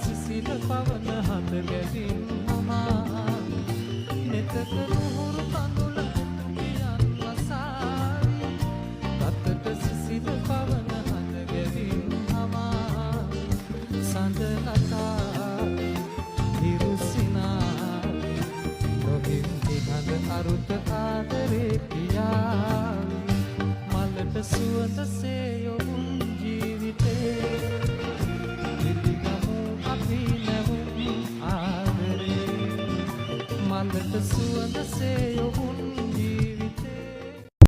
සිසිල පවන හඳ ගැවින් හමා නෙතක නුහුරු කඳුල පියන් වසාවි රතට සිසිල පවන හඳ ගැවින් හමා සඳ ලතාවි හිරුසිනාවි නොහින් දිහඳ අරුත ආදරේ පියාවි මලට සුවඳ සේ